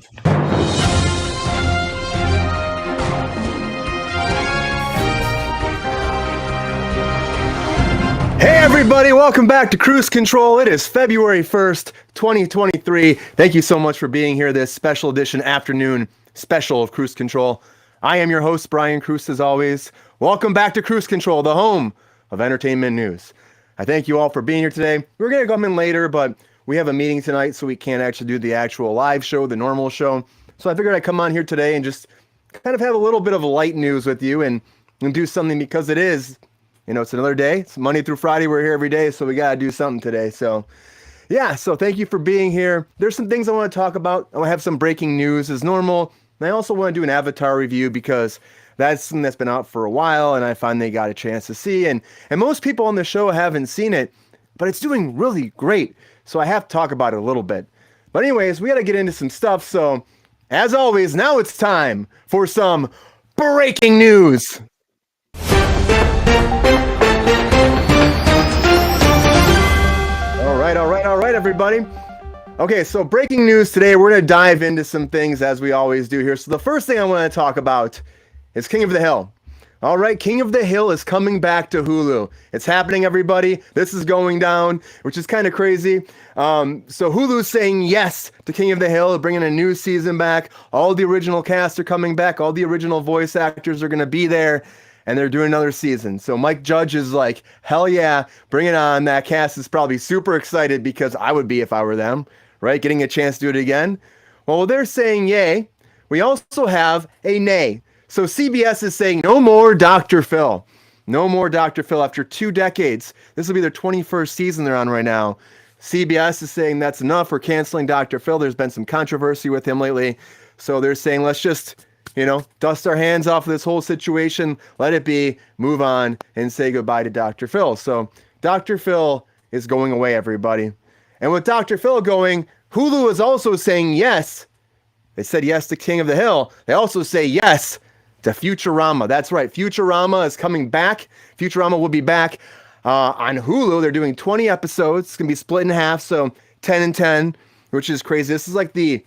Hey everybody, welcome back to Kruse Control. It is February 1st, 2023. Thank you so much for being here, this special edition afternoon special of Kruse Control. I am your host, Brian Kruse, as always. Welcome back to Kruse Control, the home of entertainment news. I thank you all for being here today. We're going to come in later, but we have a meeting tonight, so we can't actually do the actual live show, the normal show. So I figured I'd come on here today and just kind of have a little bit of light news with you and do something, because it is, it's another day. It's Monday through Friday. We're here every day, so we got to do something today. So, yeah, so thank you for being here. There's some things I want to talk about. I want to have some breaking news as normal. And I also want to do an Avatar review, because that's something that's been out for a while, and I finally got a chance to see. And most people on the show haven't seen it, but it's doing really great. So I have to talk about it a little bit. But anyways, we got to get into some stuff. So, as always, now it's time for some breaking news. All right, everybody. Okay, so breaking news today, we're going to dive into some things as we always do here. So the first thing I want to talk about is King of the Hill. All right, King of the Hill is coming back to Hulu. It's happening, everybody. This is going down, which is kind of crazy. So Hulu's saying yes to King of the Hill, bringing a new season back. All the original cast are coming back. All the original voice actors are going to be there. And they're doing another season. So Mike Judge is like, hell yeah, bring it on. That cast is probably super excited, because I would be if I were them, right? Getting a chance to do it again. Well, they're saying yay. We also have a nay. So CBS is saying no more Dr. Phil. No more Dr. Phil after 2 decades. This will be their 21st season they're on right now. CBS is saying that's enough. We're canceling Dr. Phil. There's been some controversy with him lately. So they're saying, let's just dust our hands off of this whole situation, let it be, move on, and say goodbye to Dr. Phil. So Dr. Phil is going away, everybody. And with Dr. Phil going, Hulu is also saying yes. They said yes to King of the Hill. They also say yes to Futurama. That's right, Futurama is coming back. Futurama will be back on Hulu. They're doing 20 episodes. It's going to be split in half, so 10 and 10, which is crazy. This is like the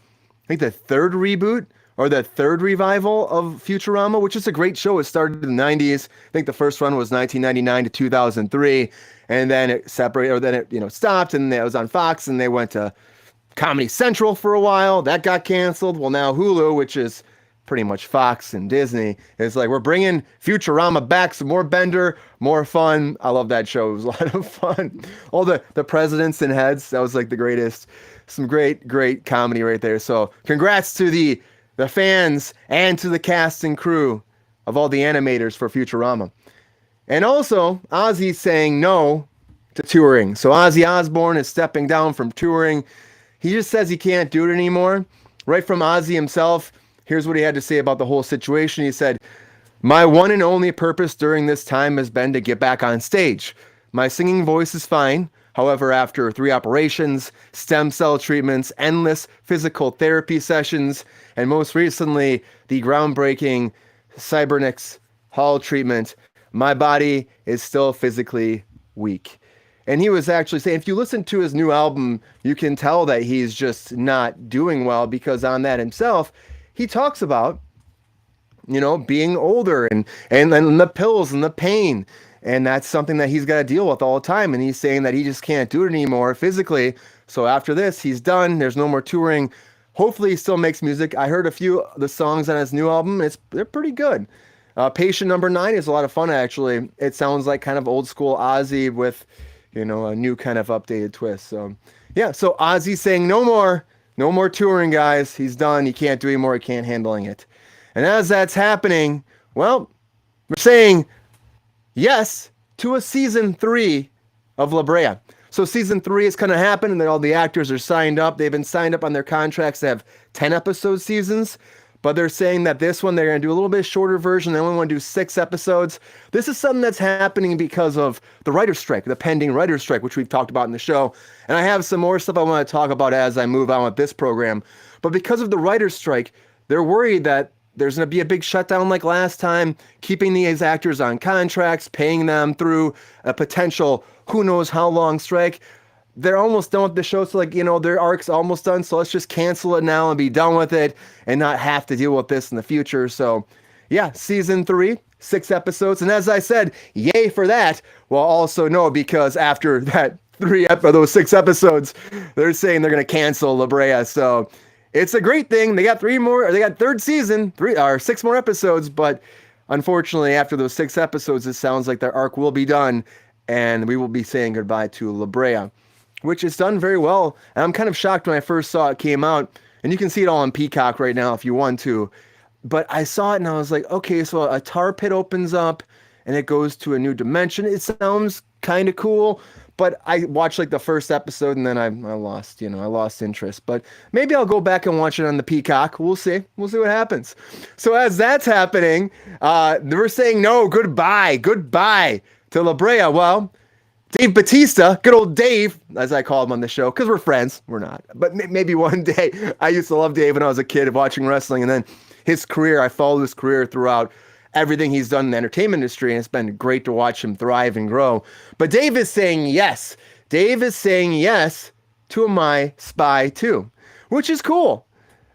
third reboot or the third revival of Futurama, which is a great show. It started in the 90s. I think the first run was 1999 to 2003, and then it separated, or then it stopped, and it was on Fox, and they went to Comedy Central for a while. That got canceled. Well, now Hulu, which is pretty much Fox and Disney, is like, we're bringing Futurama back, some more Bender, more fun. I love that show. It was a lot of fun. All the presidents and heads, that was like the greatest. Some great comedy right there. So congrats to the fans and to the cast and crew of all the animators for Futurama. And also, Ozzy's saying no to touring. So Ozzy Osbourne is stepping down from touring. He just says he can't do it anymore. Right from Ozzy himself, here's what he had to say about the whole situation. He said, "My one and only purpose during this time has been to get back on stage. My singing voice is fine. However, after 3 operations, stem cell treatments, endless physical therapy sessions, and most recently, the groundbreaking Cybernetics Hall treatment, my body is still physically weak." And he was actually saying, if you listen to his new album, you can tell that he's just not doing well, because on that himself, he talks about, being older and the pills and the pain. And that's something that he's got to deal with all the time. And he's saying that he just can't do it anymore physically. So after this, he's done. There's no more touring. Hopefully he still makes music. I heard a few of the songs on his new album. They're pretty good. Patient Number 9 is a lot of fun, actually. It sounds like kind of old school Ozzy with, a new kind of updated twist. So yeah, so Ozzy's saying no more touring, guys. He's done. He can't do anymore. He can't handling it. And as that's happening, well, we're saying yes to a season 3 of La Brea. So season 3 is going to happen, and then all the actors are signed up. They've been signed up on their contracts to have 10 episode seasons, but they're saying that this one, they're going to do a little bit shorter version. They only want to do 6 episodes. This is something that's happening because of the writer's strike, the pending writer's strike, which we've talked about in the show. And I have some more stuff I want to talk about as I move on with this program. But because of the writer's strike, they're worried that there's going to be a big shutdown like last time, keeping these actors on contracts, paying them through a potential who knows how long strike. they're almost done with the show. So like, their arc's almost done. So let's just cancel it now and be done with it and not have to deal with this in the future. So yeah, season 3, 6 episodes. And as I said, yay for that. Well, also no, because after that those 6 episodes, they're saying they're going to cancel La Brea. So it's a great thing. They got 3 more, or they got third season, 3 or 6 more episodes. But unfortunately, after those 6 episodes, it sounds like their arc will be done and we will be saying goodbye to La Brea, which is done very well. And I'm kind of shocked when I first saw it came out, and you can see it all on Peacock right now if you want to. But I saw it and I was like, okay, so a tar pit opens up and it goes to a new dimension. It sounds kind of cool, but I watched like the first episode and then I lost interest. But maybe I'll go back and watch it on the Peacock. We'll see. We'll see what happens. So as that's happening, we're saying no, goodbye to La Brea. Well, Dave Bautista, good old Dave, as I call him on the show, because we're friends. We're not. But maybe one day. I used to love Dave when I was a kid watching wrestling, and then his career, I followed his career throughout everything he's done in the entertainment industry, and it's been great to watch him thrive and grow. But Dave is saying yes. Dave is saying yes to My Spy 2, which is cool.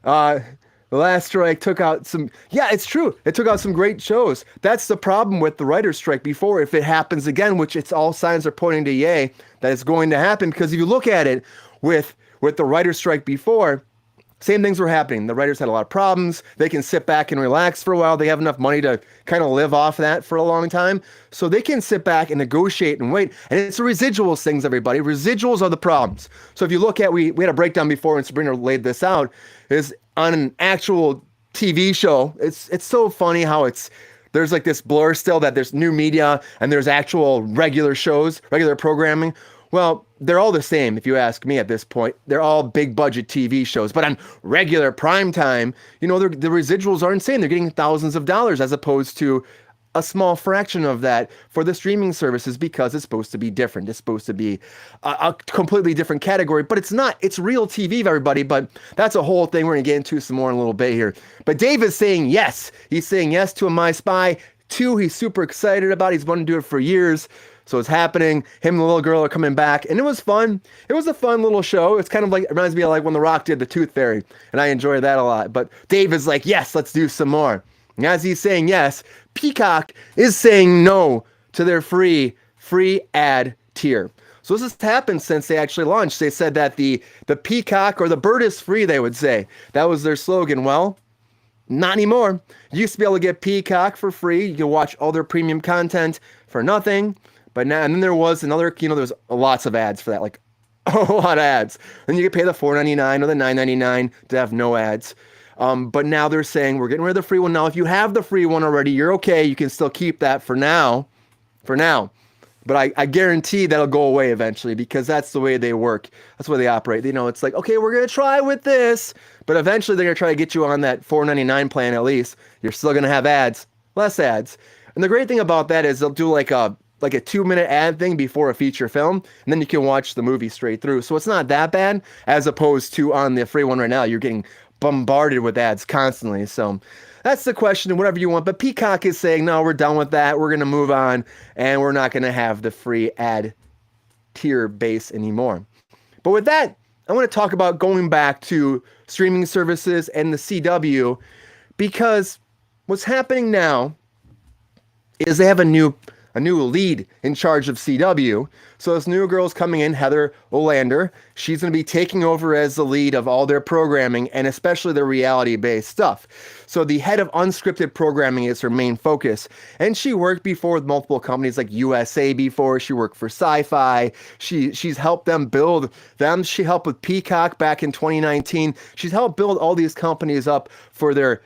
The last strike took out some, yeah, it's true. It took out some great shows. That's the problem with the writer's strike before. If it happens again, which it's all signs are pointing to yay, that it's going to happen. Because if you look at it with the writer's strike before, same things were happening. The writers had a lot of problems. They can sit back and relax for a while. They have enough money to kind of live off that for a long time. So they can sit back and negotiate and wait. And it's the residuals things, everybody. Residuals are the problems. So if you look at, we had a breakdown before and Sabrina laid this out, is on an actual TV show. It's so funny how there's like this blur still that there's new media and there's actual regular shows, regular programming. Well, they're all the same, if you ask me at this point. They're all big budget TV shows. But on regular prime time, the residuals are insane. They're getting thousands of dollars as opposed to a small fraction of that for the streaming services because it's supposed to be different. It's supposed to be a completely different category. But it's not. It's real TV, everybody. But that's a whole thing we're going to get into some more in a little bit here. But Dave is saying yes. He's saying yes to a My Spy 2. He's super excited about it. He's wanted to do it for years. So it's happening. Him and the little girl are coming back. And it was fun. It was a fun little show. It's kind of like, it reminds me of like when The Rock did The Tooth Fairy. And I enjoyed that a lot. But Dave is like, yes, let's do some more. And as he's saying yes, Peacock is saying no to their free ad tier. So this has happened since they actually launched. They said that the Peacock or the bird is free, they would say. That was their slogan. Well, not anymore. You used to be able to get Peacock for free. You could watch all their premium content for nothing. But now, and then there was another, there was lots of ads for that, like a lot of ads. Then you could pay the $4.99 or the $9.99 to have no ads. But now they're saying we're getting rid of the free one. Now, if you have the free one already, you're okay. You can still keep that for now. But I guarantee that'll go away eventually because that's the way they work. That's the way they operate. It's like, okay, we're going to try with this. But eventually they're going to try to get you on that $4.99 plan at least. You're still going to have ads, less ads. And the great thing about that is they'll do like a 2-minute ad thing before a feature film, and then you can watch the movie straight through. So it's not that bad, as opposed to on the free one right now, you're getting bombarded with ads constantly. So that's the question, whatever you want. But Peacock is saying, no, we're done with that. We're going to move on, and we're not going to have the free ad tier base anymore. But with that, I want to talk about going back to streaming services and the CW, because what's happening now is they have a new lead in charge of CW. So this new girl's coming in, Heather Olander. She's going to be taking over as the lead of all their programming and especially their reality-based stuff. So the head of unscripted programming is her main focus. And she worked before with multiple companies like USA before. She worked for Sci-Fi. She's helped them build them. She helped with Peacock back in 2019. She's helped build all these companies up for their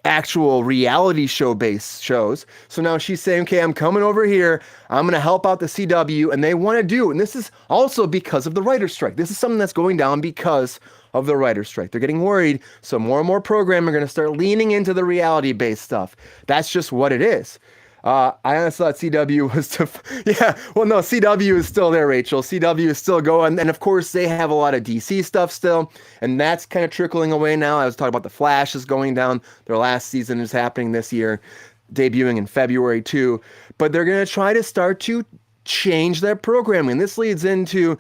actual reality show based shows. So now she's saying, okay, I'm coming over here. I'm going to help out the CW. And they want to do, and this is also because of the writer's strike. This is something that's going down because of the writer's strike. They're getting worried. So more and more programmers are going to start leaning into the reality based stuff. That's just what it is. I honestly thought CW was CW is still there, Rachel. CW is still going. And of course, they have a lot of DC stuff still. And that's kind of trickling away now. I was talking about The Flash is going down. Their last season is happening this year, debuting in February too. But they're going to try to start to change their programming. This leads into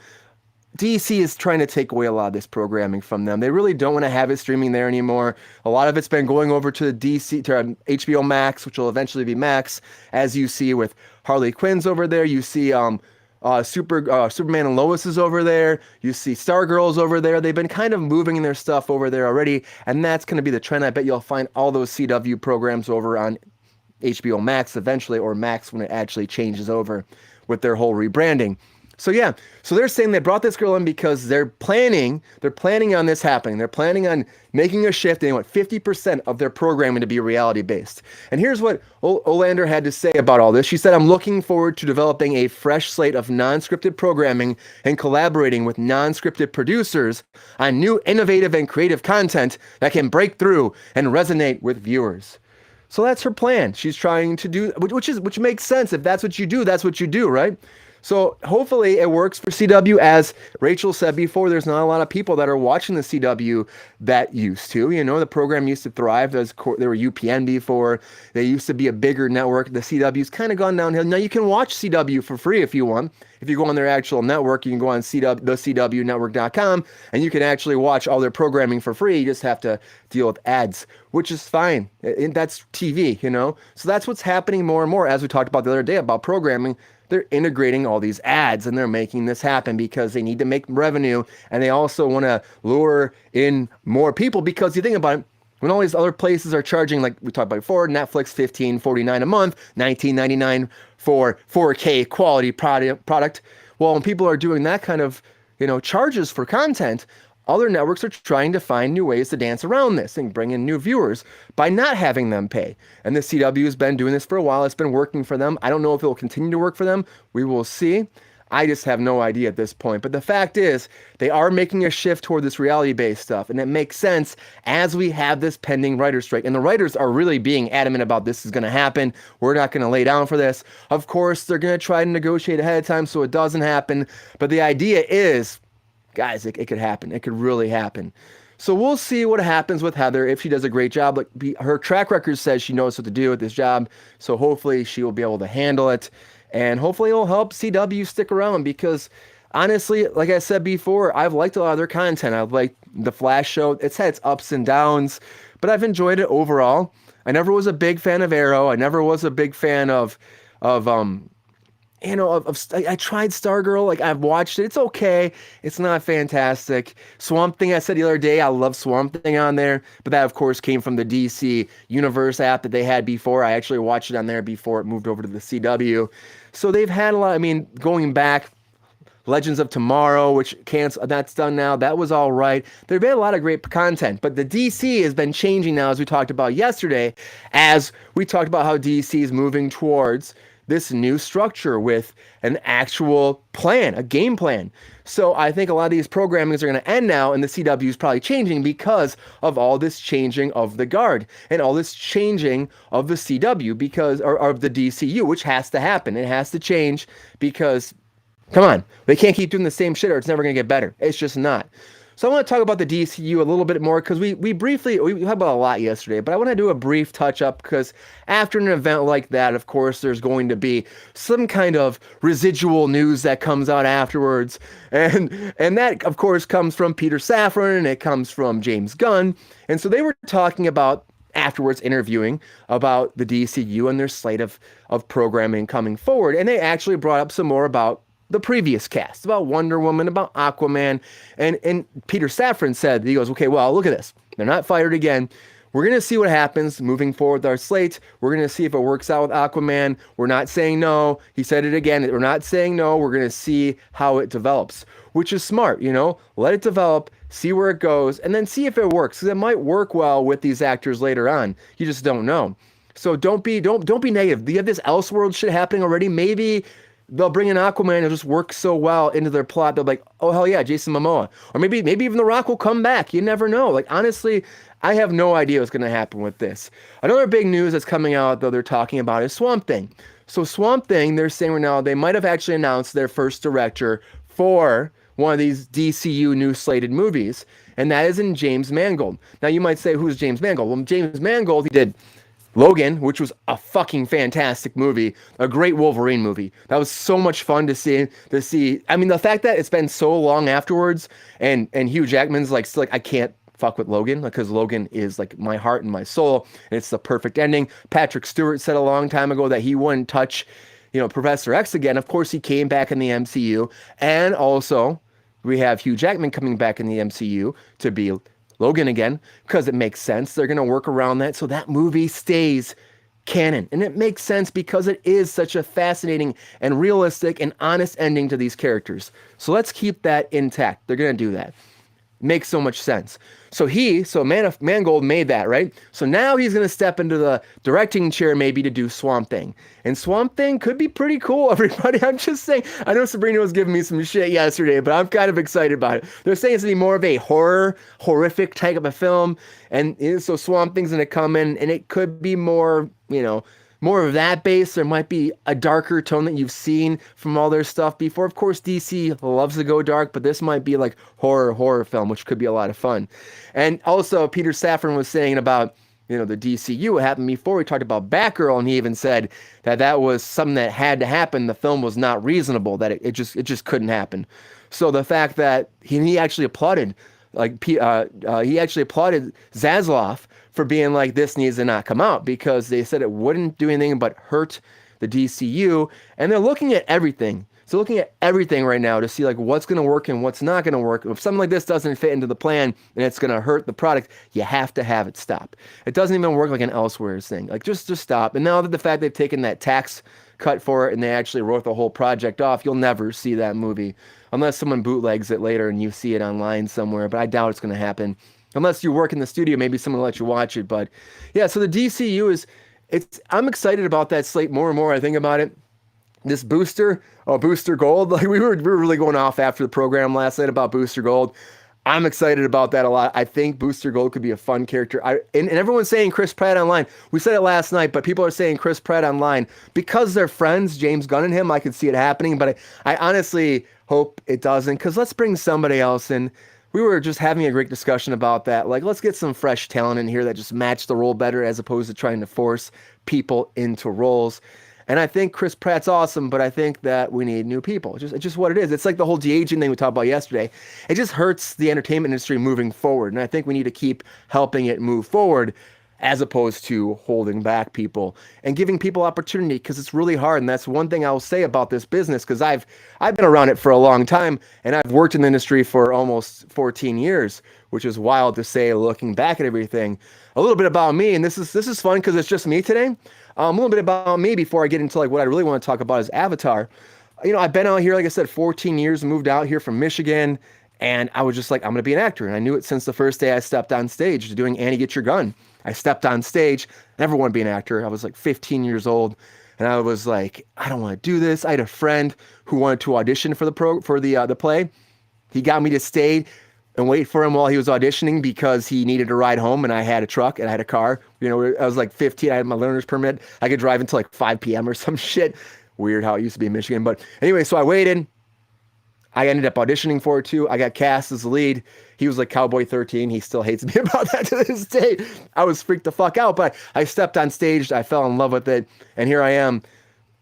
DC is trying to take away a lot of this programming from them. They really don't want to have it streaming there anymore. A lot of it's been going over to HBO Max, which will eventually be Max, as you see with Harley Quinn's over there. You see Superman and Lois is over there. You see Stargirl's over there. They've been kind of moving their stuff over there already, and that's going to be the trend. I bet you'll find all those CW programs over on HBO Max eventually, or Max when it actually changes over with their whole rebranding. So yeah, so they're saying they brought this girl in because they're planning on this happening. They're planning on making a shift. They want 50% of their programming to be reality based. And here's what Olander had to say about all this. She said, "I'm looking forward to developing a fresh slate of non-scripted programming and collaborating with non-scripted producers on new innovative and creative content that can break through and resonate with viewers." So that's her plan. She's trying to do, which makes sense. If that's what you do, that's what you do, right? So hopefully it works for CW. As Rachel said before, there's not a lot of people that are watching the CW that used to. You know, the program used to thrive. There were UPN before. They used to be a bigger network. The CW's kind of gone downhill. Now you can watch CW for free if you want. If you go on their actual network, you can go on thecwnetwork.com and you can actually watch all their programming for free. You just have to deal with ads, which is fine. That's TV, you know? So that's what's happening more and more, as we talked about the other day about programming. They're integrating all these ads and they're making this happen because they need to make revenue, and they also want to lure in more people, because you think about it, when all these other places are charging, like we talked about before, Netflix $15.49 a month, $19.99 for 4K quality product. Well, when people are doing that kind of, you know, charges for content, other networks are trying to find new ways to dance around this and bring in new viewers by not having them pay. And the CW has been doing this for a while. It's been working for them. I don't know if it will continue to work for them. We will see. I just have no idea at this point. But the fact is, they are making a shift toward this reality-based stuff. And it makes sense as we have this pending writer's strike. And the writers are really being adamant about this is going to happen. We're not going to lay down for this. Of course, they're going to try to negotiate ahead of time so it doesn't happen. But the idea is, guys, it could happen. It could really happen. So we'll see what happens with Heather, if she does a great job. Like, her track record says she knows what to do with this job. So hopefully she will be able to handle it. And hopefully it'll help CW stick around, because honestly, like I said before, I've liked a lot of their content. I've liked the Flash show. It's had its ups and downs, but I've enjoyed it overall. I never was a big fan of Arrow. I never was a big fan of I tried Stargirl. Like, I've watched it. It's okay. It's not fantastic. Swamp Thing, I said the other day, I love Swamp Thing on there. But that, of course, came from the DC Universe app that they had before. I actually watched it on there before it moved over to the CW. So they've had a lot. I mean, going back, Legends of Tomorrow, which that's done now. That was all right. There've been a lot of great content. But the DC has been changing now, as we talked about yesterday, as we talked about how DC is moving towards this new structure with an actual plan, a game plan. So I think a lot of these programmings are going to end now, and the CW is probably changing because of all this changing of the guard and all this changing of the CW, or of the DCU, which has to happen. It has to change because, come on, they can't keep doing the same shit or it's never going to get better. It's just not. So I want to talk about the DCU a little bit more, because we talked about a lot yesterday, but I want to do a brief touch up, because after an event like that, of course, there's going to be some kind of residual news that comes out afterwards. And that, of course, comes from Peter Safran, and it comes from James Gunn. And so they were talking about, afterwards, interviewing about the DCU and their slate of programming coming forward. And they actually brought up some more about the previous cast, about Wonder Woman, about Aquaman, and Peter Safran said, he goes, okay, well, look at this. They're not fired again. We're going to see what happens moving forward with our slate. We're going to see if it works out with Aquaman. We're not saying no. He said it again. We're not saying no. We're going to see how it develops, which is smart, you know? Let it develop, see where it goes, and then see if it works, because it might work well with these actors later on. You just don't know. So don't be negative. Do you have this Elseworld shit happening already? Maybe they'll bring in Aquaman, it'll just work so well into their plot. They'll be like, oh, hell yeah, Jason Momoa. Or maybe even The Rock will come back. You never know. Like, honestly, I have no idea what's going to happen with this. Another big news that's coming out, though, they're talking about is Swamp Thing. So Swamp Thing, they're saying right now, they might have actually announced their first director for one of these DCU new slated movies, and that is in James Mangold. Now, you might say, who's James Mangold? Well, James Mangold, he did Logan, which was a fucking fantastic movie, a great Wolverine movie. That was so much fun to see. I mean, the fact that it's been so long afterwards, and Hugh Jackman's like, still like, I can't fuck with Logan because Logan is like my heart and my soul, and it's the perfect ending. Patrick Stewart said a long time ago that he wouldn't touch, Professor X again. Of course, he came back in the MCU, and also we have Hugh Jackman coming back in the MCU to be Logan again, because it makes sense. They're going to work around that so that movie stays canon. And it makes sense because it is such a fascinating and realistic and honest ending to these characters. So let's keep that intact. They're going to do that. Makes so much sense. So Mangold made that, right? So now he's going to step into the directing chair maybe to do Swamp Thing. And Swamp Thing could be pretty cool, everybody. I'm just saying. I know Sabrina was giving me some shit yesterday, but I'm kind of excited about it. They're saying it's going to be more of a horrific type of a film. And so Swamp Thing's going to come in, and it could be more, more of that base. There might be a darker tone that you've seen from all their stuff before. Of course, DC loves to go dark, but this might be like horror film, which could be a lot of fun. And also, Peter Safran was saying about, the DCU, what happened before. We talked about Batgirl, and he even said that was something that had to happen. The film was not reasonable, that it just couldn't happen. So the fact that he actually applauded, he actually applauded Zaslav for being like, this needs to not come out, because they said it wouldn't do anything but hurt the DCU. And they're looking at everything. So looking at everything right now to see like what's going to work and what's not going to work. If something like this doesn't fit into the plan and it's going to hurt the product, you have to have it stop. It doesn't even work like an Elsewhere thing. Like just stop. And now that the fact they've taken that tax cut for it and they actually wrote the whole project off, you'll never see that movie unless someone bootlegs it later and you see it online somewhere. But I doubt it's going to happen. Unless you work in the studio, maybe someone will let you watch it. But yeah, so the DCU I'm excited about that slate more and more I think about it. This Booster Gold, like we were really going off after the program last night about Booster Gold. I'm excited about that a lot. I think Booster Gold could be a fun character. And everyone's saying Chris Pratt online. We said it last night, but people are saying Chris Pratt online because they're friends, James Gunn and him. I could see it happening, but I honestly hope it doesn't, because let's bring somebody else in. We were just having a great discussion about that. Like, let's get some fresh talent in here that just match the role better, as opposed to trying to force people into roles. And I think Chris Pratt's awesome, but I think that we need new people. It's just what it is. It's like the whole de-aging thing we talked about yesterday. It just hurts the entertainment industry moving forward. And I think we need to keep helping it move forward, as opposed to holding back people and giving people opportunity, because it's really hard. And that's one thing I'll say about this business, because I've been around it for a long time, and I've worked in the industry for almost 14 years, which is wild to say looking back at everything. A little bit about me, and this is fun because it's just me today. A little bit about me before I get into like what I really want to talk about is Avatar. I've been out here, like I said, 14 years, moved out here from Michigan, and I was just like, I'm going to be an actor. And I knew it since the first day I stepped on stage doing Annie Get Your Gun. I stepped on stage, never wanted to be an actor. I was like 15 years old, and I was like, I don't want to do this. I had a friend who wanted to audition for the play. He got me to stay and wait for him while he was auditioning because he needed a ride home, and I had a truck and I had a car. I was like 15. I had my learner's permit. I could drive until like 5 p.m. or some shit. Weird how it used to be in Michigan. But anyway, so I waited. I ended up auditioning for it too. I got cast as the lead. He was like Cowboy 13. He still hates me about that to this day. I was freaked the fuck out, but I stepped on stage. I fell in love with it. And here I am.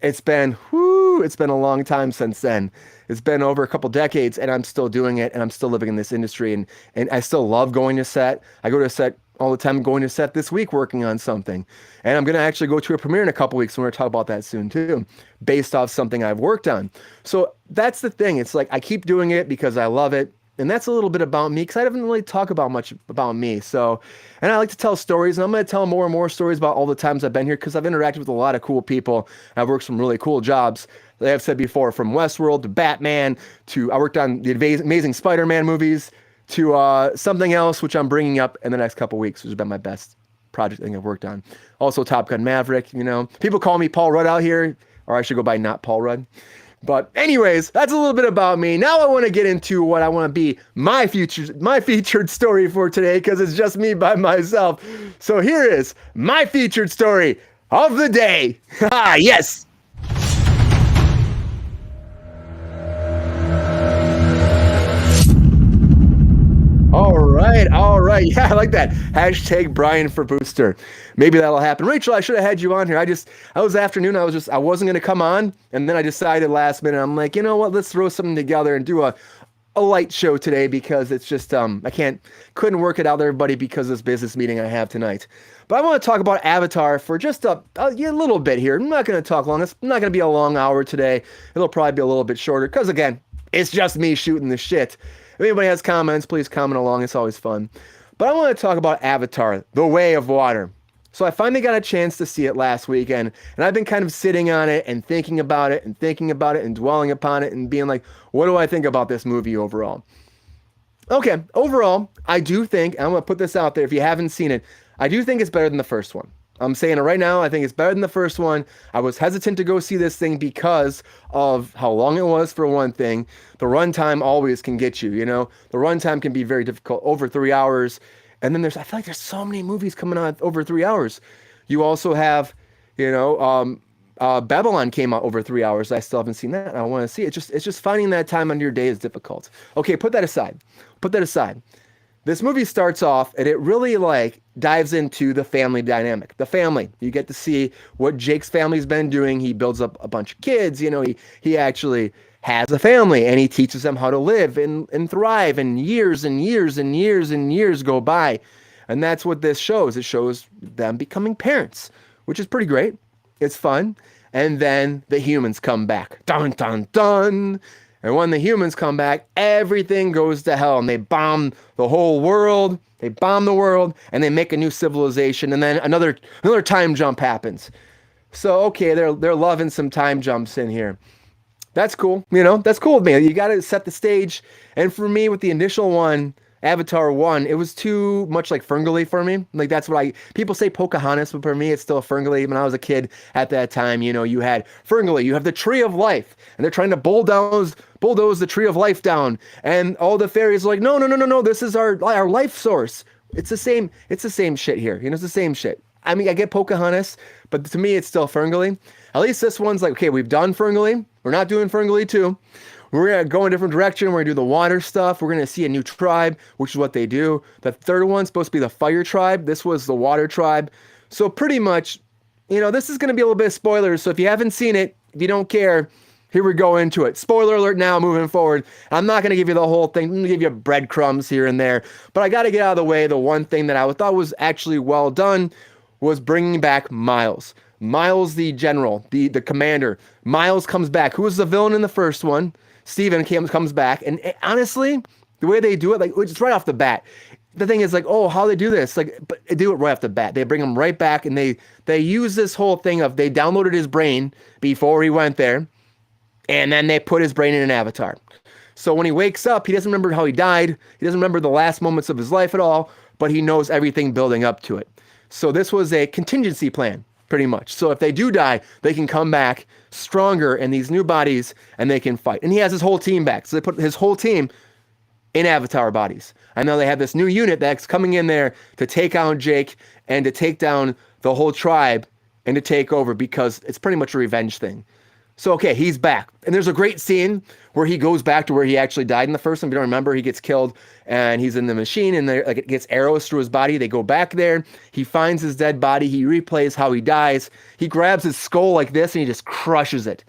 It's been a long time since then. It's been over a couple decades, and I'm still doing it, and I'm still living in this industry, and I still love going to set. I go to set all the time, going to set this week working on something. And I'm going to actually go to a premiere in a couple weeks, and we're going to talk about that soon too, based off something I've worked on. So that's the thing. It's like I keep doing it because I love it. And that's a little bit about me, because I haven't really talked about much about me. So, and I like to tell stories, and I'm going to tell more and more stories about all the times I've been here, because I've interacted with a lot of cool people. I've worked some really cool jobs. Like I've said before, from Westworld to Batman to I worked on the Amazing Spider-Man movies to something else, which I'm bringing up in the next couple weeks, which has been my best project thing I've worked on. Also, Top Gun Maverick. People call me Paul Rudd out here, or I should go by not Paul Rudd. But anyways, that's a little bit about me. Now I want to get into what I want to be my featured story for today, because it's just me by myself. So here is my featured story of the day. Yes. All All right. Yeah, I like that. Hashtag Brian for Booster. Maybe that'll happen. Rachel, I should have had you on here. I was afternoon. I wasn't going to come on. And then I decided last minute, I'm like, you know what? Let's throw something together and do a light show today because it's just, couldn't work it out with everybody because of this business meeting I have tonight. But I want to talk about Avatar for just a little bit here. I'm not going to talk long. It's not going to be a long hour today. It'll probably be a little bit shorter because, again, it's just me shooting the shit. If anybody has comments, please comment along. It's always fun. But I want to talk about Avatar, The Way of Water. So I finally got a chance to see it last weekend, and I've been kind of sitting on it and thinking about it and thinking about it and dwelling upon it and being like, what do I think about this movie overall? Okay, overall, I do think, I'm going to put this out there if you haven't seen it, I do think it's better than the first one. I'm saying it right now. I think it's better than the first one. I was hesitant to go see this thing because of how long it was, for one thing. The runtime always can get you, The runtime can be very difficult, over 3 hours. And then I feel like there's so many movies coming out over 3 hours. You also have, Babylon came out over 3 hours. I still haven't seen that. I want to see it. It's just finding that time on your day is difficult. Okay, put that aside. This movie starts off and it really dives into the family dynamic. The family. You get to see what Jake's family's been doing. He builds up a bunch of kids. He actually has a family and he teaches them how to live and thrive, and years and years and years and years go by. And that's what this shows. It shows them becoming parents, which is pretty great. It's fun. And then the humans come back. Dun, dun, dun. And when the humans come back, everything goes to hell and they bomb the whole world. They bomb the world and they make a new civilization. And then another time jump happens. So, okay, they're loving some time jumps in here. That's cool. That's cool with me. You got to set the stage. And for me, with the initial one, Avatar 1, it was too much like Ferngully for me. That's what people say Pocahontas, but for me, it's still Ferngully. When I was a kid at that time, you had Ferngully, you have the Tree of Life, and they're trying to bulldoze the Tree of Life down. And all the fairies are like, no, this is our life source. It's the same shit here. It's the same shit. I mean, I get Pocahontas, but to me, it's still Ferngully. At least this one's like, okay, we've done Ferngully. We're not doing Ferngully 2. We're going to go in a different direction. We're going to do the water stuff. We're going to see a new tribe, which is what they do. The third one's supposed to be the fire tribe. This was the water tribe. So pretty much, this is going to be a little bit of spoilers. So if you haven't seen it, if you don't care, here we go into it. Spoiler alert now, moving forward. I'm not going to give you the whole thing. I'm going to give you breadcrumbs here and there. But I got to get out of the way. The one thing that I thought was actually well done was bringing back Miles. Miles, the general, the commander. Miles comes back. Who was the villain in the first one? Steven comes back. And honestly, the way they do it, it's right off the bat. The thing is how they do this? But they do it right off the bat. They bring him right back and they use this whole thing of they downloaded his brain before he went there. And then they put his brain in an avatar. So when he wakes up, he doesn't remember how he died. He doesn't remember the last moments of his life at all, but he knows everything building up to it. So this was a contingency plan, pretty much. So if they do die, they can come back stronger in these new bodies and they can fight. And he has his whole team back. So they put his whole team in avatar bodies. I know they have this new unit that's coming in there to take on Jake and to take down the whole tribe and to take over because it's pretty much a revenge thing. So, okay, he's back. And there's a great scene where he goes back to where he actually died in the first one. If you don't remember, he gets killed and he's in the machine and it gets arrows through his body. They go back there. He finds his dead body. He replays how he dies. He grabs his skull like this and he just crushes it.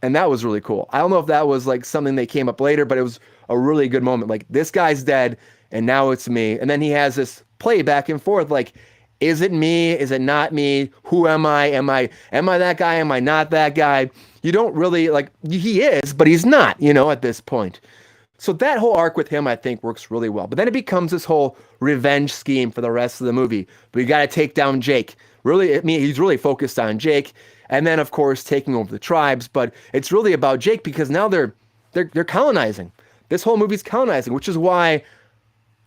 And that was really cool. I don't know if that was something that came up later, but it was a really good moment. This guy's dead and now it's me. And then he has this play back and forth is it me? Is it not me? Who am I? Am I that guy? Am I not that guy? You don't really he is, but he's not, at this point. So that whole arc with him, I think, works really well. But then it becomes this whole revenge scheme for the rest of the movie. We got to take down Jake. Really, he's really focused on Jake. And then, of course, taking over the tribes. But it's really about Jake because now they're colonizing. This whole movie's colonizing, which is why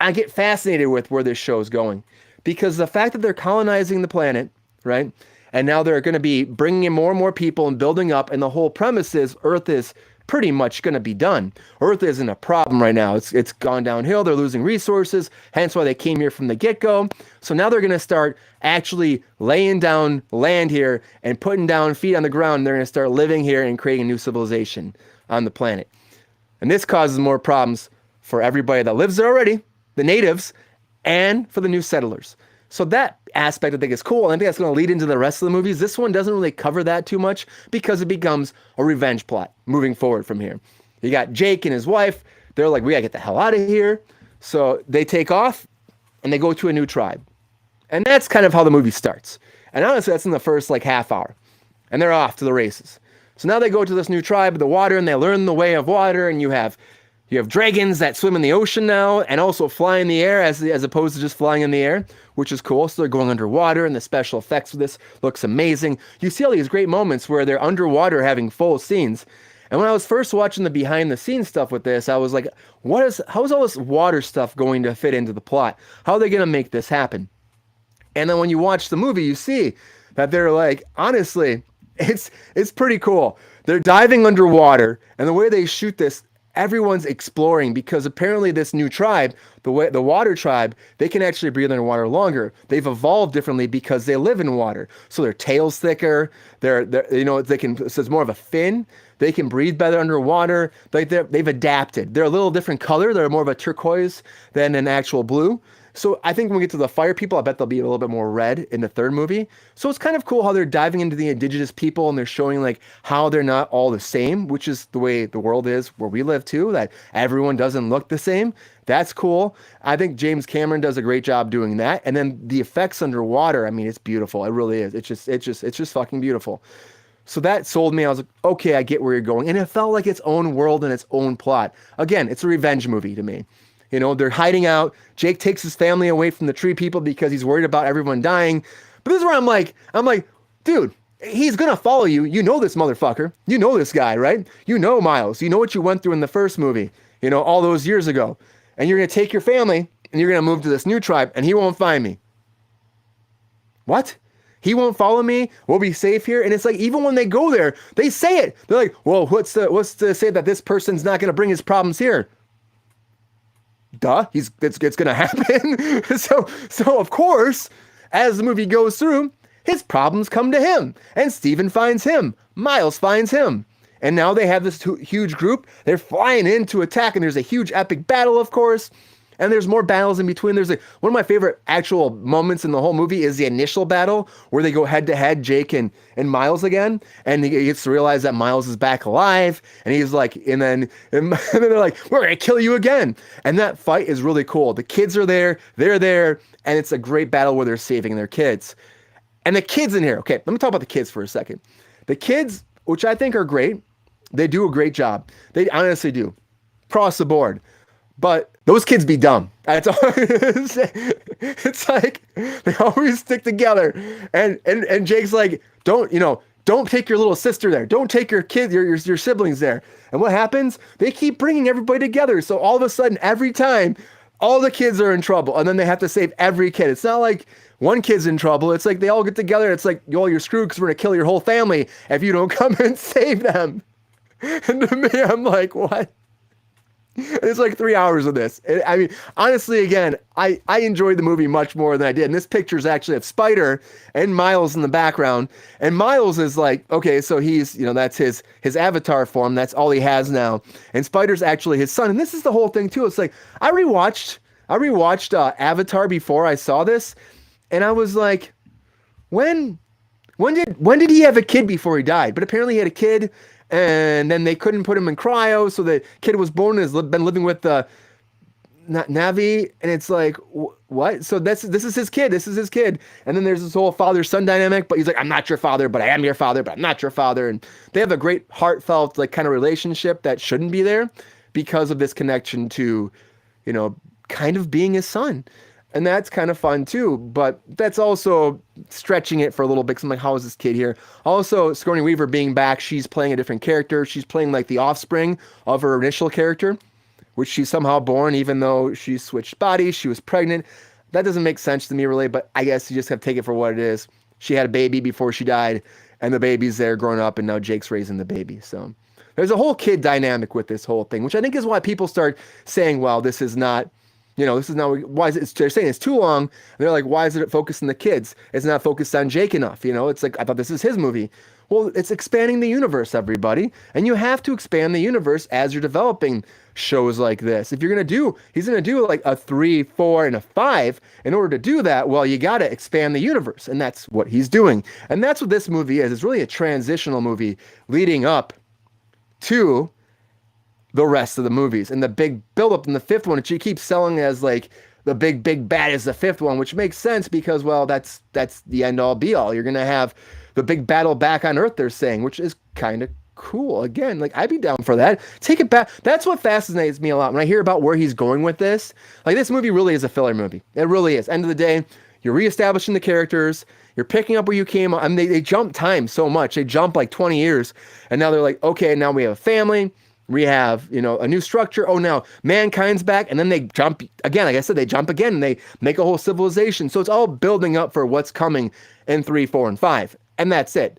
I get fascinated with where this show is going. Because the fact that they're colonizing the planet, right? And now they're going to be bringing in more and more people and building up. And the whole premise is Earth is pretty much going to be done. Earth isn't a problem right now. It's gone downhill. They're losing resources. Hence why they came here from the get-go. So now they're going to start actually laying down land here and putting down feet on the ground. They're going to start living here and creating a new civilization on the planet. And this causes more problems for everybody that lives there already, the natives, and for the new settlers. So that aspect I think is cool, and I think that's going to lead into the rest of the movies. This one doesn't really cover that too much because it becomes a revenge plot moving forward from here. You got Jake and his wife. They're like, we got to get the hell out of here. So they take off and they go to a new tribe. And that's kind of how the movie starts. And honestly, that's in the first like half hour. And they're off to the races. So now they go to this new tribe of the water and they learn the way of water, and you have dragons that swim in the ocean now and also fly in the air as opposed to just flying in the air, which is cool. So they're going underwater, and the special effects of this looks amazing. You see all these great moments where they're underwater having full scenes. And when I was first watching the behind the scenes stuff with this, I was like, how is all this water stuff going to fit into the plot? How are they going to make this happen? And then when you watch the movie, you see that they're like, honestly, it's pretty cool. They're diving underwater, and the way they shoot this, everyone's exploring, because apparently this new tribe, the water tribe, they can actually breathe underwater longer. They've evolved differently because they live in water. So their tail's thicker. So it's more of a fin. They can breathe better underwater. They've adapted. They're a little different color. They're more of a turquoise than an actual blue. So I think when we get to the fire people, I bet they'll be a little bit more red in the third movie. So it's kind of cool how they're diving into the indigenous people, and they're showing like how they're not all the same, which is the way the world is where we live too, that everyone doesn't look the same. That's cool. I think James Cameron does a great job doing that. And then the effects underwater, I mean, it's beautiful. It really is. It's just fucking beautiful. So that sold me. I was like, okay, I get where you're going. And it felt like its own world and its own plot. Again, it's a revenge movie to me. You know, they're hiding out. Jake takes his family away from the tree people because he's worried about everyone dying. But this is where I'm like, dude, he's going to follow you. You know this motherfucker. You know this guy, right? You know Miles. You know what you went through in the first movie, you know, all those years ago. And you're going to take your family and you're going to move to this new tribe, and he won't find me. What? He won't follow me. We'll be safe here. And it's like, even when they go there, they say it. They're like, well, what's to say that this person's not going to bring his problems here? Duh, it's going to happen. So of course, as the movie goes through, his problems come to him, and Steven finds him. Miles finds him. And now they have this huge group. They're flying in to attack, and there's a huge epic battle, of course. And there's more battles in between. There's one of my favorite actual moments in the whole movie is the initial battle where they go head to head, Jake and Miles again. And he gets to realize that Miles is back alive. And he's like, and then they're like, we're going to kill you again. And that fight is really cool. The kids are there. They're there. And it's a great battle where they're saving their kids. And the kids in here. Okay, let me talk about the kids for a second. The kids, which I think are great, they do a great job. They honestly do. Across the board. But those kids be dumb. That's all. It's like they always stick together. And Jake's like, don't take your little sister there. Don't take your kid, your siblings there. And what happens? They keep bringing everybody together. So all of a sudden, every time, all the kids are in trouble. And then they have to save every kid. It's not like one kid's in trouble. It's like they all get together. It's like, you're screwed because we're going to kill your whole family if you don't come and save them. And to me, I'm like, what? It's like 3 hours of this. I mean, honestly, again, I enjoyed the movie much more than I did. And this picture is actually of Spider and Miles in the background. And Miles is like, okay, so he's, that's his avatar form. That's all he has now. And Spider's actually his son. And this is the whole thing too. It's like, I rewatched Avatar before I saw this. And I was like, when did he have a kid before he died? But apparently he had a kid. And then they couldn't put him in cryo, so the kid was born and has been living with Navi, and it's like, what? So this is his kid. This is his kid. And then there's this whole father-son dynamic, but he's like, I'm not your father, but I am your father, but I'm not your father. And they have a great heartfelt kind of relationship that shouldn't be there because of this connection to, kind of being his son. And that's kind of fun too, but that's also stretching it for a little bit. Cause I'm like, how is this kid here? Also, Sigourney Weaver being back, she's playing a different character. She's playing like the offspring of her initial character, which she's somehow born, even though she switched bodies, she was pregnant. That doesn't make sense to me really, but I guess you just have to take it for what it is. She had a baby before she died, and the baby's there growing up, and now Jake's raising the baby. So there's a whole kid dynamic with this whole thing, which I think is why people start saying, well, this is not, why is it, they're saying it's too long. And they're like, why is it focused on the kids? It's not focused on Jake enough. It's like, I thought this is his movie. Well, it's expanding the universe, everybody. And you have to expand the universe as you're developing shows like this. If you're going to do, he's going to do like a 3, 4, and a 5. In order to do that, well, you got to expand the universe. And that's what he's doing. And that's what this movie is. It's really a transitional movie leading up to the rest of the movies. And the big buildup in the fifth one, she keeps selling as like the big bad is the fifth one, which makes sense because, well, that's the end all be all. You're going to have the big battle back on Earth, they're saying, which is kind of cool. Again, like I'd be down for that. Take it back. That's what fascinates me a lot when I hear about where he's going with this. Like this movie really is a filler movie. It really is. End of the day, you're reestablishing the characters. You're picking up where you came. I mean, they jump time so much. They jump like 20 years. And now they're like, okay, now we have a family. We have, a new structure. Oh, now mankind's back. And then they jump again. Like I said, they jump again and they make a whole civilization. So it's all building up for what's coming in 3, 4, and 5. And that's it.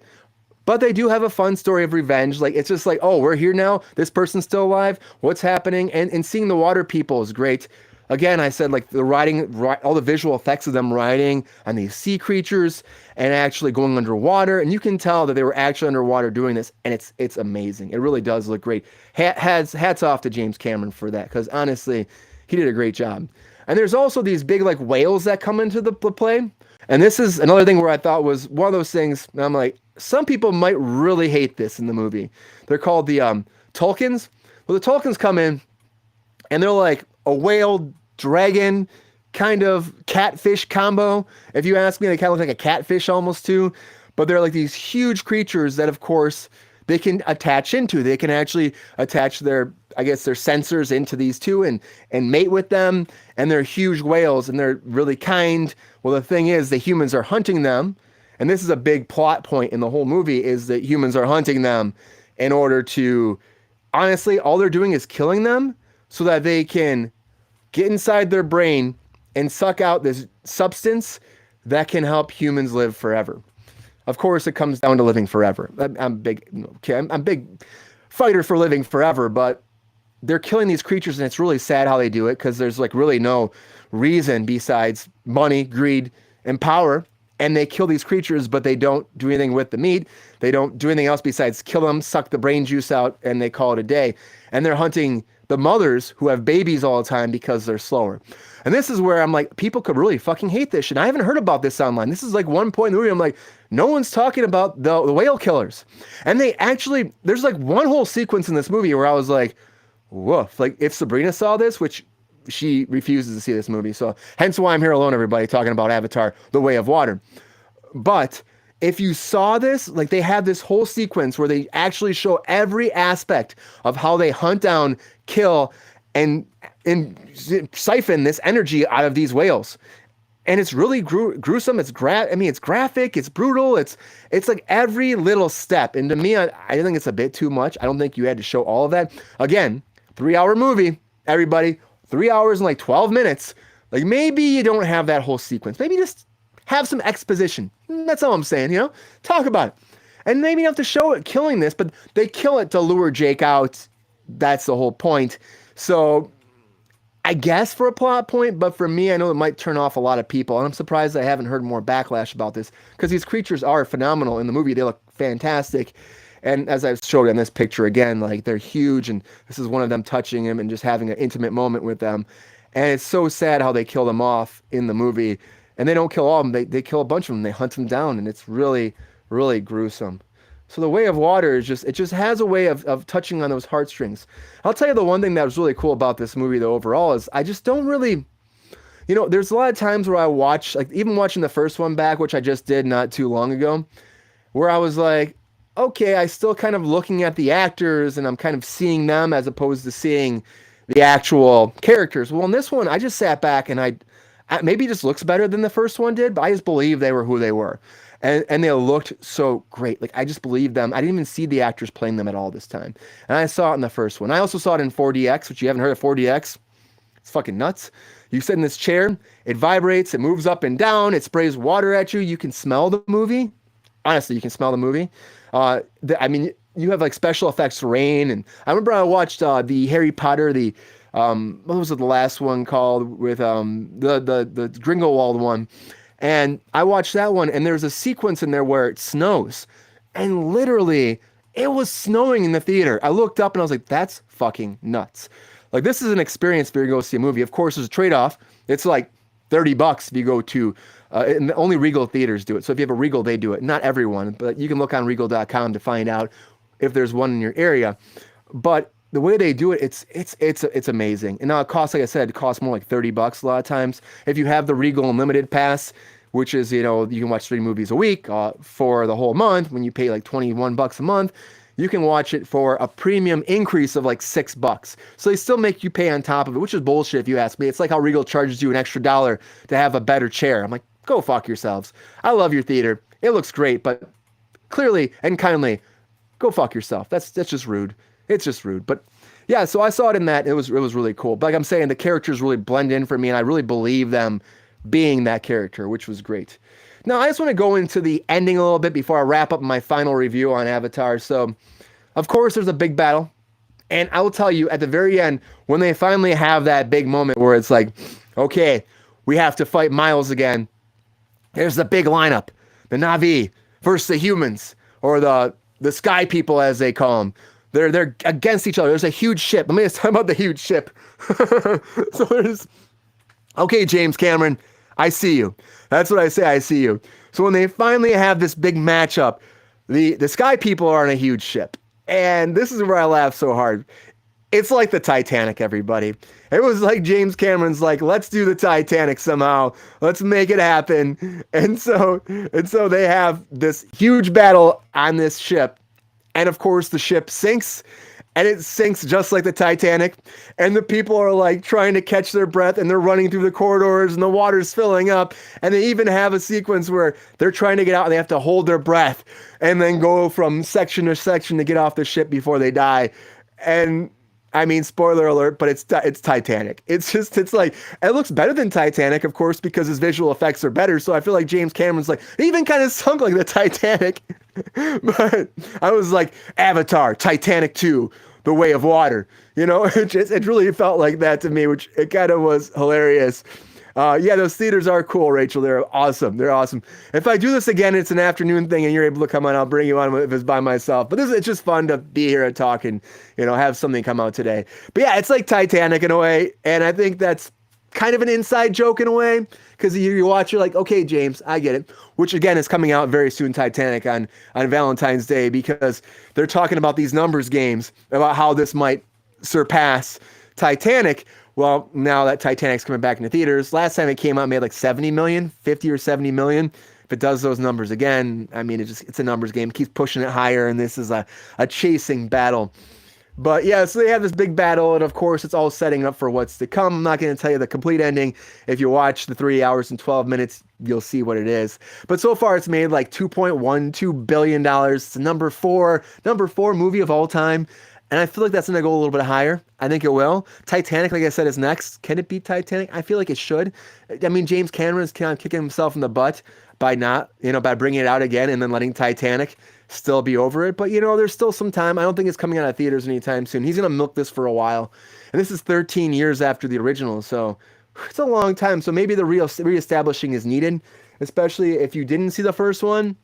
But they do have a fun story of revenge. Like, it's just like, oh, we're here now. This person's still alive. What's happening? And seeing the water people is great. Again, I said like the all the visual effects of them riding on these sea creatures and actually going underwater. And you can tell that they were actually underwater doing this. And it's amazing. It really does look great. Hats off to James Cameron for that. Because honestly, he did a great job. And there's also these big like whales that come into the play. And this is another thing where I thought was one of those things. I'm like, some people might really hate this in the movie. They're called the Tulkins. Well, the Tulkins come in and they're like a whale dragon kind of catfish combo. If you ask me, they kind of look like a catfish almost too. But they're like these huge creatures that, of course, they can attach into. They can actually attach their sensors into these two and mate with them. And they're huge whales and they're really kind. Well, the thing is, the humans are hunting them. And this is a big plot point in the whole movie is that humans are hunting them in order to, honestly, all they're doing is killing them so that they can get inside their brain and suck out this substance that can help humans live forever. Of course, it comes down to living forever. I'm big fighter for living forever, but they're killing these creatures and it's really sad how they do it because there's like really no reason besides money, greed, and power. And they kill these creatures, but they don't do anything with the meat. They don't do anything else besides kill them, suck the brain juice out, and they call it a day. And they're hunting the mothers who have babies all the time because they're slower. And this is where I'm like, people could really fucking hate this shit. I haven't heard about this online. This is like one point in the movie, I'm like, no one's talking about the whale killers. And they actually, there's like one whole sequence in this movie where I was like, woof. Like if Sabrina saw this, which she refuses to see this movie. So hence why I'm here alone, everybody, talking about Avatar, The Way of Water. But if you saw this, like they have this whole sequence where they actually show every aspect of how they hunt down, kill, and siphon this energy out of these whales. And it's really gruesome. It's graphic. It's brutal. It's like every little step. And to me, I think it's a bit too much. I don't think you had to show all of that. Again, 3-hour movie, everybody. 3 hours and like 12 minutes. Like maybe you don't have that whole sequence. Maybe just have some exposition. That's all I'm saying, Talk about it. And maybe you don't have to show it killing this, but they kill it to lure Jake out. That's the whole point. So I guess for a plot point, but for me, I know it might turn off a lot of people. And I'm surprised I haven't heard more backlash about this because these creatures are phenomenal in the movie. They look fantastic. And as I've showed in this picture again, like they're huge. And this is one of them touching him and just having an intimate moment with them. And it's so sad how they kill them off in the movie. And they don't kill all of them. They kill a bunch of them. They hunt them down. And it's really, really gruesome. So The Way of Water is it just has a way of touching on those heartstrings. I'll tell you the one thing that was really cool about this movie though overall is I just don't really, there's a lot of times where I watch, like even watching the first one back, which I just did not too long ago, where I was like, okay, I still kind of looking at the actors and I'm kind of seeing them as opposed to seeing the actual characters. Well, in this one, I just sat back and I maybe it just looks better than the first one did, but I just believed they were who they were. And they looked so great. Like I just believed them. I didn't even see the actors playing them at all this time. And I saw it in the first one. I also saw it in 4DX, which you haven't heard of 4DX. It's fucking nuts. You sit in this chair, it vibrates, it moves up and down, it sprays water at you. You can smell the movie. Honestly, you can smell the movie. You have like special effects rain. And I remember I watched the Harry Potter, what was it, the last one called with the Grindelwald one. And I watched that one and there's a sequence in there where it snows and literally it was snowing in the theater. I looked up and I was like, that's fucking nuts. Like, this is an experience if you go see a movie. Of course, there's a trade-off. It's like $30 if you go to, and only Regal theaters do it. So if you have a Regal, they do it. Not everyone, but you can look on Regal.com to find out if there's one in your area. But the way they do it, it's amazing. And now it costs, like I said, it costs more like $30 a lot of times. If you have the Regal Unlimited Pass, which is, you can watch 3 movies a week for the whole month. When you pay like $21 a month, you can watch it for a premium increase of like $6. So they still make you pay on top of it, which is bullshit if you ask me. It's like how Regal charges you an extra $1 to have a better chair. I'm like, go fuck yourselves. I love your theater. It looks great, but clearly and kindly, go fuck yourself. That's just rude. It's just rude. But yeah, so I saw it in that. It was really cool. But like I'm saying, the characters really blend in for me, and I really believe them being that character, which was great. Now, I just want to go into the ending a little bit before I wrap up my final review on Avatar. So, of course, there's a big battle. And I will tell you, at the very end, when they finally have that big moment where it's like, okay, we have to fight Miles again. There's the big lineup. The Na'vi versus the humans, or the Sky People, as they call them. They're against each other. There's a huge ship. Let me just talk about the huge ship. So there's... Okay, James Cameron, I see you. That's what I say, I see you. So when they finally have this big matchup, the Sky People are on a huge ship. And this is where I laugh so hard. It's like the Titanic, everybody. It was like James Cameron's like, let's do the Titanic somehow. Let's make it happen. And so they have this huge battle on this ship. And of course, the ship sinks. And it sinks just like the Titanic. And the people are like trying to catch their breath, and they're running through the corridors, and the water's filling up. And they even have a sequence where they're trying to get out, and they have to hold their breath and then go from section to section to get off the ship before they die. And I mean, spoiler alert, but it's Titanic. It's like, it looks better than Titanic, of course, because his visual effects are better. So I feel like James Cameron's like, it even kind of sunk like the Titanic. But I was like, Avatar, Titanic 2, The Way of Water. It really felt like that to me, which it kind of was hilarious. Yeah, those theaters are cool, Rachel. They're awesome. They're awesome. If I do this again, it's an afternoon thing and you're able to come on, I'll bring you on if it's by myself. But it's just fun to be here and talk and, have something come out today. But yeah, it's like Titanic in a way. And I think that's kind of an inside joke in a way, because you watch, you're like, okay, James, I get it. Which again is coming out very soon, Titanic, on Valentine's Day, because they're talking about these numbers games about how this might surpass Titanic. Well, now that Titanic's coming back into theaters, last time it came out, it made like 70 million, 50 or 70 million. If it does those numbers again, I mean, it's a numbers game. It keeps pushing it higher, and this is a chasing battle. But yeah, so they have this big battle, and of course, it's all setting up for what's to come. I'm not going to tell you the complete ending. If you watch the 3 hours and 12 minutes, you'll see what it is. But so far, it's made like $2.12 billion. It's the number four movie of all time. And I feel like that's going to go a little bit higher. I think it will. Titanic, like I said, is next. Can it beat Titanic? I feel like it should. I mean, James Cameron is kind of kicking himself in the butt by by bringing it out again and then letting Titanic still be over it. But, there's still some time. I don't think it's coming out of theaters anytime soon. He's going to milk this for a while. And this is 13 years after the original. So it's a long time. So maybe the reestablishing is needed, especially if you didn't see the first one.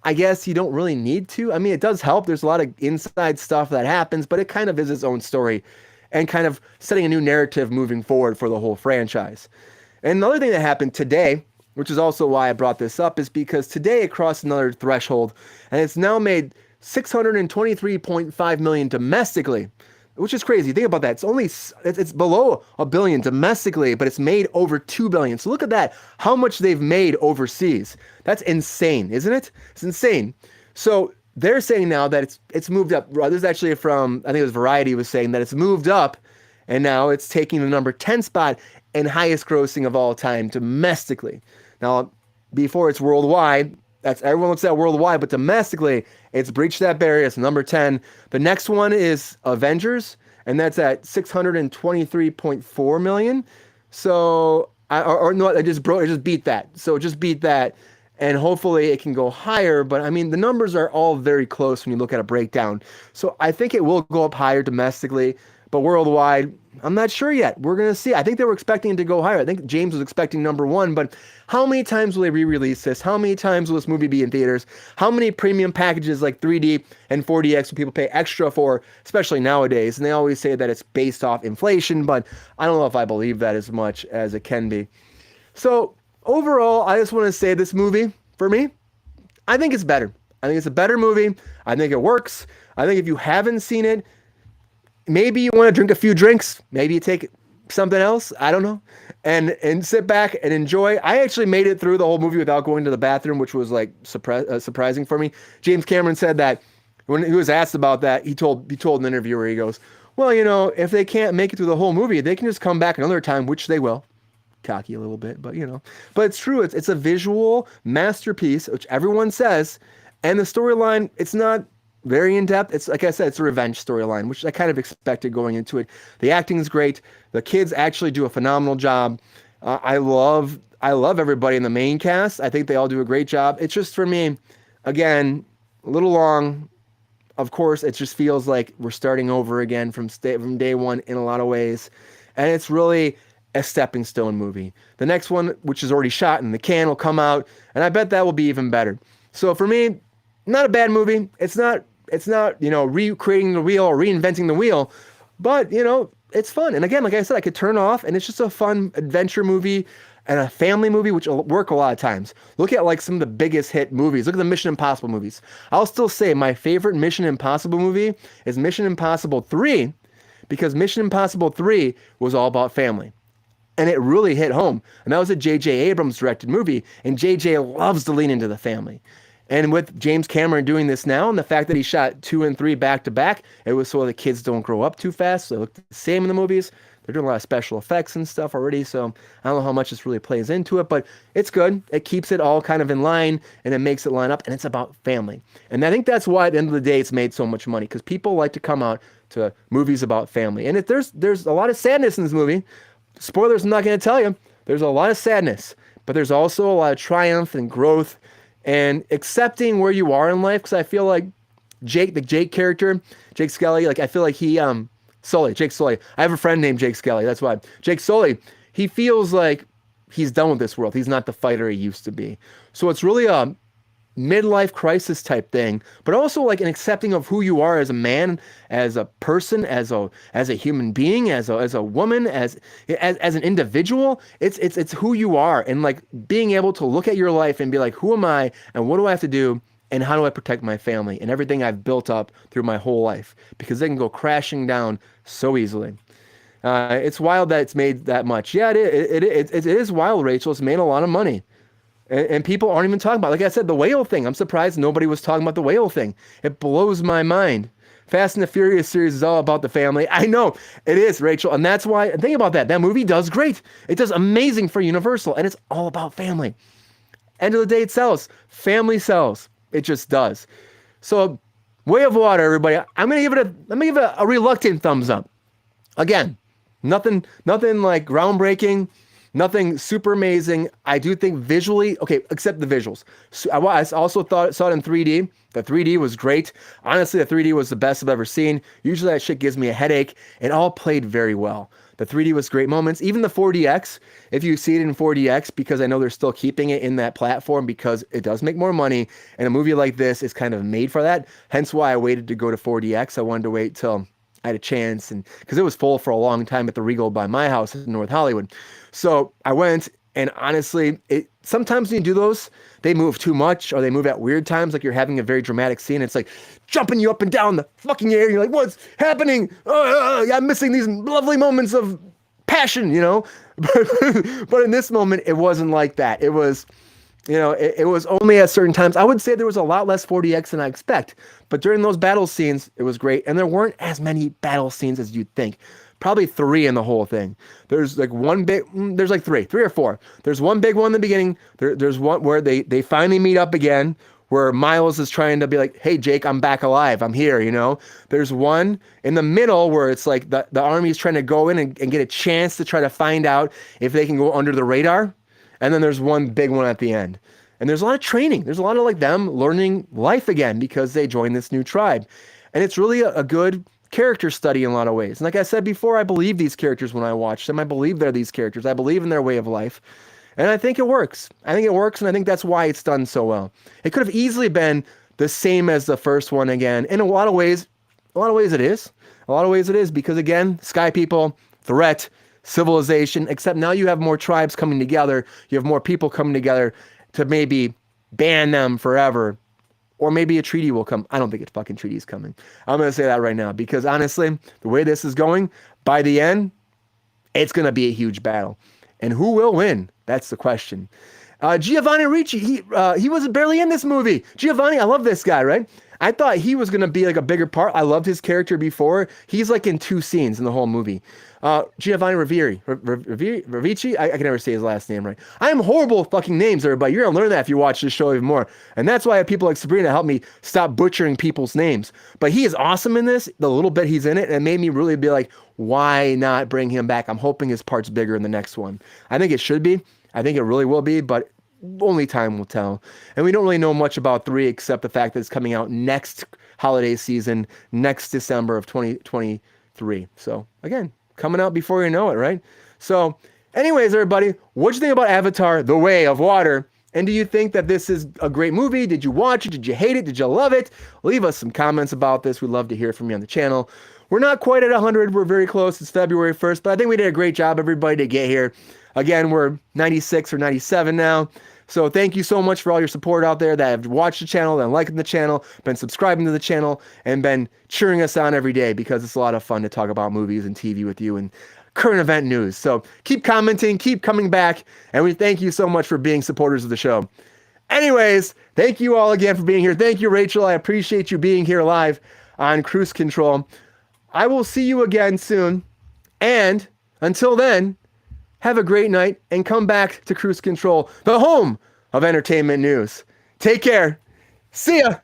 I guess you don't really need to. I mean, it does help. There's a lot of inside stuff that happens, but it kind of is its own story and kind of setting a new narrative moving forward for the whole franchise. And another thing that happened today, which is also why I brought this up, is because today it crossed another threshold, and it's now made $623.5 million domestically, which is crazy. Think about that. It's below $1 billion domestically, but it's made over $2 billion. So look at that, how much they've made overseas. That's insane, isn't it? It's insane. So they're saying now that it's moved up. This is actually from, I think it was Variety was saying that it's moved up, and now it's taking the number 10 spot and highest grossing of all time domestically. Now, before it's worldwide, everyone looks at worldwide, but domestically, it's breached that barrier. It's number 10. The next one is Avengers, and that's at 623.4 million. So, it just beat that. So it just beat that. and hopefully it can go higher. But I mean, the numbers are all very close when you look at a breakdown. So I think it will go up higher domestically, but worldwide, I'm not sure yet. We're going to see. I think they were expecting it to go higher. I think James was expecting number one, but how many times will they re-release this? How many times will this movie be in theaters? How many premium packages like 3D and 4DX will people pay extra for, especially nowadays? And they always say that it's based off inflation, but I don't know if I believe that as much as it can be. So overall, I just want to say this movie, for me, I think it's better. I think it's a better movie. I think it works. I think if you haven't seen it, maybe you want to drink a few drinks. Maybe you take something else. I don't know. And sit back and enjoy. I actually made it through the whole movie without going to the bathroom, which was like surprising for me. James Cameron said that when he was asked about that, he told an interviewer, he goes, well, you know, if they can't make it through the whole movie, they can just come back another time, which they will. Cocky a little bit, but you know, but it's true. It's a visual masterpiece, which everyone says, and the storyline, it's not very in depth. It's like I said, it's a revenge storyline, which I kind of expected going into it. The acting is great. The kids actually do a phenomenal job. I love everybody in the main cast. I think they all do a great job. It's just for me, again, a little long. Of course, it just feels like we're starting over again from day one in a lot of ways, and it's really a stepping stone movie. The next one, which is already shot in the can, will come out, and I bet that will be even better. So for me, not a bad movie. It's not, you know, recreating the wheel or reinventing the wheel, but you know, it's fun. And again, like I said, I could turn off and it's just a fun adventure movie and a family movie, which will work a lot of times. Look at like some of the biggest hit movies. Look at the Mission Impossible movies. I'll still say my favorite Mission Impossible movie is Mission Impossible 3, because Mission Impossible 3 was all about family. And it really hit home. And that was a J.J. Abrams directed movie. And J.J. loves to lean into the family. And with James Cameron doing this now, and the fact that he shot 2 and 3 back to back, it was so the kids don't grow up too fast. So they look the same in the movies. They're doing a lot of special effects and stuff already. So I don't know how much this really plays into it, but it's good. It keeps it all kind of in line, and it makes it line up. And it's about family. And I think that's why at the end of the day, it's made so much money, because people like to come out to movies about family. And there's a lot of sadness in this movie. Spoilers, I'm not going to tell you. There's a lot of sadness, but there's also a lot of triumph and growth and accepting where you are in life. Because I feel like the Jake character, Jake Skelly, like I feel like Jake Sully. I have a friend named Jake Skelly. That's why. Jake Sully, he feels like he's done with this world. He's not the fighter he used to be. So it's really a midlife crisis type thing, but also like an accepting of who you are as a man, as a person, as a human being, as a woman, as an individual. It's who you are, and like being able to look at your life and be like, who am I, and what do I have to do, and how do I protect my family and everything I've built up through my whole life, because they can go crashing down so easily. It's wild that it's made that much. Yeah, it is wild, Rachel. It's made a lot of money. And people aren't even talking about it. Like I said, the whale thing. I'm surprised nobody was talking about the whale thing. It blows my mind. Fast and the Furious series is all about the family. I know it is, Rachel. And that's why, think about that. That movie does great. It does amazing for Universal. And it's all about family. End of the day, it sells. Family sells. It just does. So, Way of Water, everybody. I'm gonna give it a reluctant thumbs up. Again, nothing like groundbreaking. Nothing super amazing. I do think visually, okay, except the visuals. So I also saw it in 3D. The 3D was great. Honestly, the 3D was the best I've ever seen. Usually that shit gives me a headache. It all played very well. The 3D was great moments. Even the 4DX, if you see it in 4DX, because I know they're still keeping it in that platform because it does make more money. And a movie like this is kind of made for that. Hence why I waited to go to 4DX. I wanted to wait till I had a chance, and because it was full for a long time at the Regal by my house in North Hollywood. So I went, and honestly, sometimes when you do those, they move too much, or they move at weird times, like you're having a very dramatic scene. It's like jumping you up and down the fucking air. You're like, what's happening? I'm missing these lovely moments of passion, you know? But in this moment, it wasn't like that. It was, you know, it was only at certain times. I would say there was a lot less 4DX than I expect. But during those battle scenes, it was great. And there weren't as many battle scenes as you'd think. Probably 3 in the whole thing. There's like there's like 3 or 4. There's one big one in the beginning. There's one where they finally meet up again, where Miles is trying to be like, hey, Jake, I'm back alive. I'm here, you know? There's one in the middle where it's like the army is trying to go in and get a chance to try to find out if they can go under the radar. And then there's one big one at the end. And there's a lot of training. There's a lot of like them learning life again because they joined this new tribe. And it's really a good character study in a lot of ways. And like I said before, I believe these characters when I watch them. I believe they're these characters. I believe in their way of life. And I think it works. I think it works, and I think that's why it's done so well. It could have easily been the same as the first one again. In a lot of ways it is. A lot of ways it is because, again, sky people, threat, civilization, except now you have more tribes coming together. You have more people coming together to maybe ban them forever. Or maybe a treaty will come. I don't think a fucking treaty is coming. I'm going to say that right now because, honestly, the way this is going, by the end, it's going to be a huge battle. And who will win? That's the question. Giovanni Ricci, he was barely in this movie. Giovanni, I love this guy, right? I thought he was going to be like a bigger part. I loved his character before. He's like in 2 scenes in the whole movie. Giovanni Ricci, I can never say his last name right. I am horrible with fucking names, everybody. You're going to learn that if you watch this show even more. And that's why I have people like Sabrina help me stop butchering people's names. But he is awesome in this, the little bit he's in it, and it made me really be like, why not bring him back? I'm hoping his part's bigger in the next one. I think it should be. I think it really will be, but only time will tell. And we don't really know much about 3 except the fact that it's coming out next holiday season, next December of 2023. So again, coming out before you know it, right? So anyways, everybody, what'd you think about Avatar: The Way of Water? And do you think that this is a great movie? Did you watch it? Did you hate it? Did you love it? Leave us some comments about this. We'd love to hear from you on the channel. We're not quite at 100. We're very close. It's February 1st, but I think we did a great job, everybody, to get here. Again, we're 96 or 97 now. So thank you so much for all your support out there that have watched the channel, that have liked the channel, been subscribing to the channel, and been cheering us on every day because it's a lot of fun to talk about movies and TV with you and current event news. So keep commenting, keep coming back, and we thank you so much for being supporters of the show. Anyways, thank you all again for being here. Thank you, Rachel. I appreciate you being here live on Kruse Control. I will see you again soon. And until then, have a great night and come back to Kruse Control, the home of entertainment news. Take care. See ya.